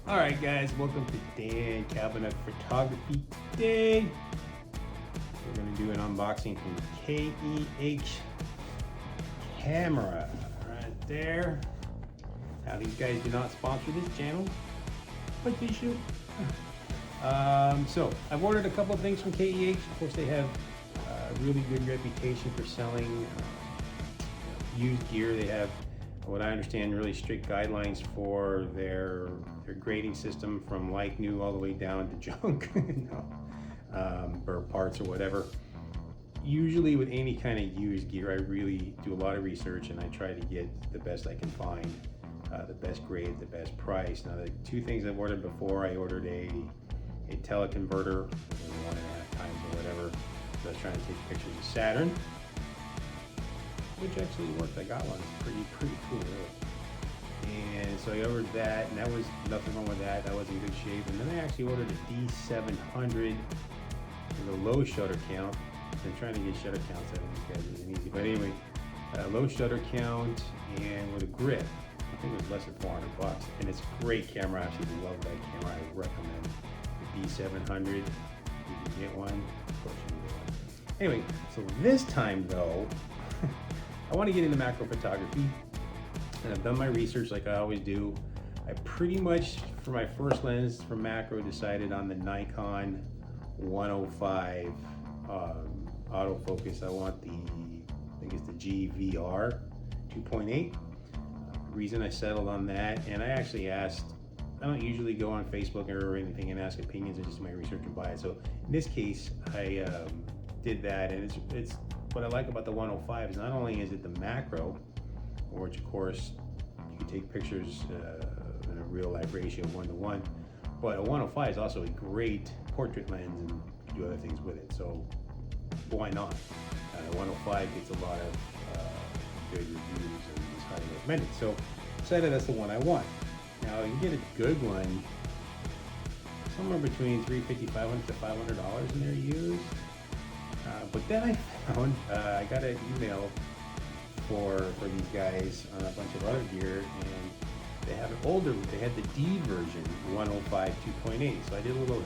Alright guys, welcome to Dan Cabinet Photography. Today we're going to do an unboxing from KEH Camera right there. Now these guys do not sponsor this channel, but they should. So I've ordered a couple of things from KEH. Of course they have a really good reputation for selling used gear. They have, what I understand, really strict guidelines for their grading system from like new all the way down to junk, or parts or whatever. Usually with any kind of used gear, I really do a lot of research and I try to get the best I can find, the best grade, the best price. Now the two things I've ordered before, I ordered a teleconverter, 1.5 times or whatever. So I was trying to take pictures of Saturn, which actually worked. I got one. It's pretty cool, really. And so I ordered that, and that was nothing wrong with that. That was in good shape. And then I actually ordered a D700 with a low shutter count. I'm trying to get shutter counts out of these guys isn't easy, but anyway, low shutter count and with a grip. I think it was less than 400 bucks, and it's a great camera. I absolutely love that camera. I recommend the D700. You can get one. Of course, you can get one. Anyway, so this time though, I want to get into macro photography, and I've done my research like I always do. I pretty much, for my first lens for macro, decided on the Nikon 105 autofocus. I want the, I think it's the GVR 2.8. Reason I settled on that, and I actually asked, I don't usually go on Facebook or anything and ask opinions. I just do my research and buy it. So in this case, I did that, and it's what I like about the 105 is not only is it the macro, which of course you can take pictures in a real life ratio 1:1, but a 105 is also a great portrait lens and you can do other things with it. So why not? The 105 gets a lot of good reviews and is highly recommended. So decided that's the one I want. Now you can get a good one somewhere between $350, $500 to $500 in there used. But then I found, I got an email for these guys on a bunch of other gear, and they have an older, they had the D version 105 2.8. So I did a little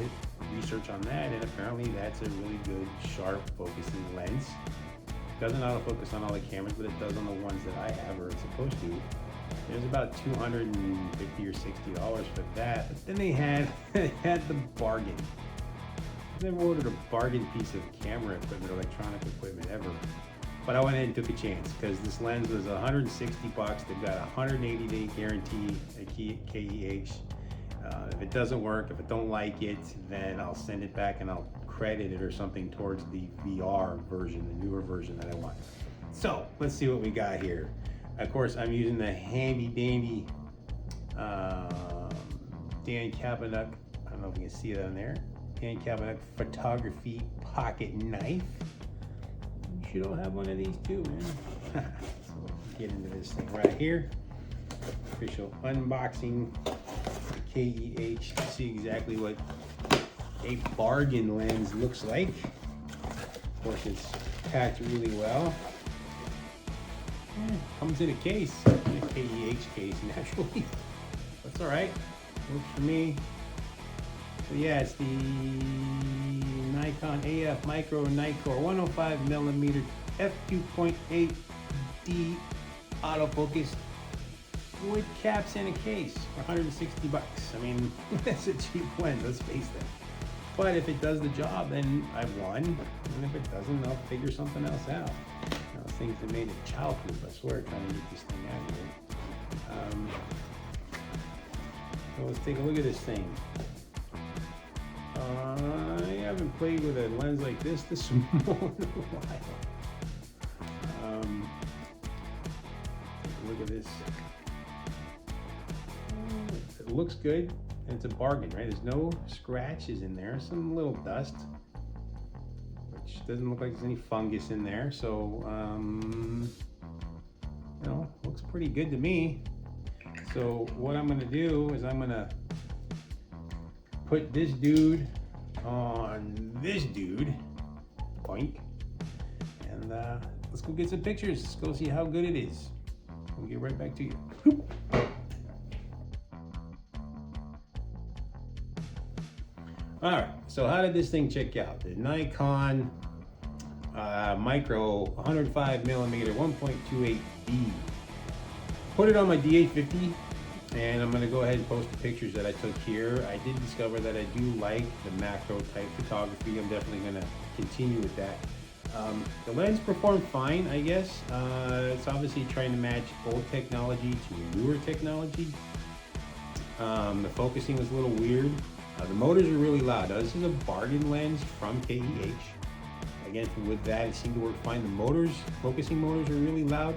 research on that, and apparently that's a really good sharp focusing lens. It doesn't autofocus on all the cameras, but it does on the ones that I have, or it's supposed to. There's about $250 or $60 for that. But then they had the bargain. I've never ordered a bargain piece of camera equipment or electronic equipment ever, but I went ahead and took a chance because this lens was 160 bucks. They've got a 180-day guarantee at KEH. If it doesn't work, if I don't like it, then I'll send it back and I'll credit it or something towards the VR version, the newer version that I want. So let's see what we got here. Of course, I'm using the handy dandy Dan Cabinet. I don't know if you can see that on there. Dan Cabinet photography pocket knife. You should all have one of these too, man. So let's get into this thing right here. Official unboxing. KEH to see exactly what a bargain lens looks like. Of course, it's packed really well. Comes in a case, in a KEH case, naturally. That's all right. Works for me. So yeah, it's the Nikon AF Micro Nikkor 105mm f2.8D autofocus with caps in a case for 160 bucks. I mean, that's a cheap lens, let's face that. But if it does the job, then I've won. And if it doesn't, I'll figure something else out. Those things that made it childproof, I swear, trying to get this thing out of here. So let's take a look at this thing. I haven't played with a lens like this small in a while. Take a look at this. It looks good, and it's a bargain, right? There's no scratches in there, some little dust, which doesn't look like there's any fungus in there. So, you know, looks pretty good to me. So what I'm gonna do is I'm gonna put this dude on this dude, boink, and let's go get some pictures. Let's go see how good it is. We'll get right back to you. All right, so how did this thing check out? The Nikon Micro 105 millimeter 1.28B. Put it on my D850, and I'm gonna go ahead and post the pictures that I took here. I did discover that I do like the macro type photography. I'm definitely gonna continue with that. The lens performed fine, I guess. It's obviously trying to match old technology to newer technology. The focusing was a little weird. The motors are really loud. Now, this is a Bargain lens from KEH. Again, with that, it seemed to work fine. The motors, focusing motors, are really loud.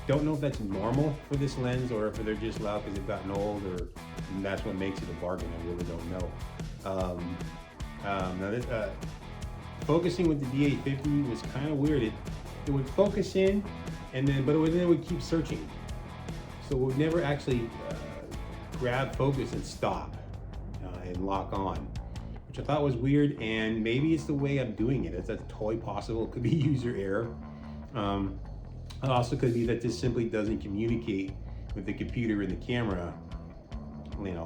Don't know if that's normal for this lens or if they're just loud because they've gotten old, or that's what makes it a Bargain. I really don't know. Now, this, focusing with the D850 was kind of weird. It would focus in, and then it would keep searching. So it would never actually grab focus and stop and lock on, which I thought was weird. And maybe it's the way I'm doing it. That's totally possible. It could be user error. It also could be that this simply doesn't communicate with the computer and the camera,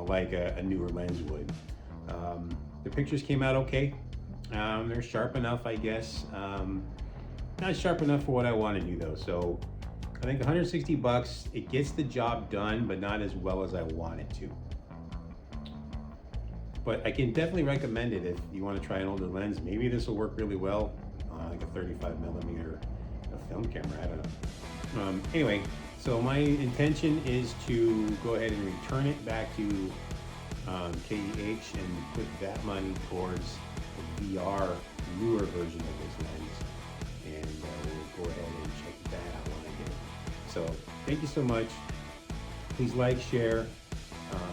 like a newer lens would. The pictures came out okay. They're sharp enough, I guess. Not sharp enough for what I want to do though. So I think 160 bucks, it gets the job done, but not as well as I want it to. But I can definitely recommend it if you want to try an older lens. Maybe this will work really well on like a 35 millimeter film camera. I don't know. Anyway, so my intention is to go ahead and return it back to KEH and put that money towards the VR newer version of this lens, and we'll go ahead and check that out when I get it. So thank you so much. Please like, share,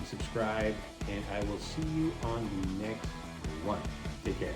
subscribe, and I will see you on the next one. Take care.